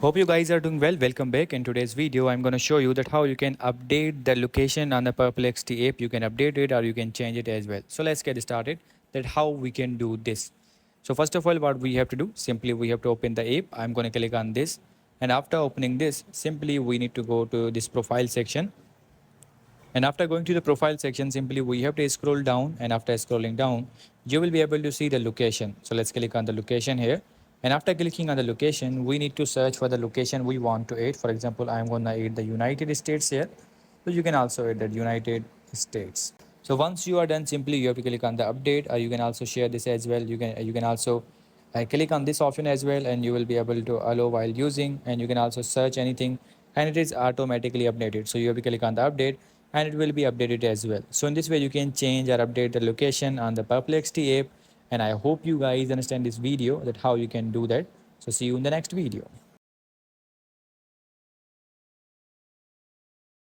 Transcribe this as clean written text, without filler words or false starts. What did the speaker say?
Hope you guys are doing well. Welcome back. In today's video, I'm going to show you that how you can update the location on the Perplexity app. You can update it or you can change it as well. So let's get started. That how we can do this. So first of all, what we have to do, simply we have to open the app. I'm going to click on this, and after opening this, simply we need to go to this profile section. And after going to the profile section, simply we have to scroll down, and after scrolling down, you will be able to see the location. So let's click on the location here. And after clicking on the location, we need to search for the location we want to add. For example, I'm going to add the United States here. So you can also add the United States. So once you are done, simply you have to click on the update, or you can also share this as well. You can also click on this option as well, and you will be able to allow while using, and you can also search anything, and it is automatically updated. So you have to click on the update, and it will be updated as well. So in this way, you can change or update the location on the Perplexity app. And I hope you guys understand this video that how you can do that. So see you in the next video.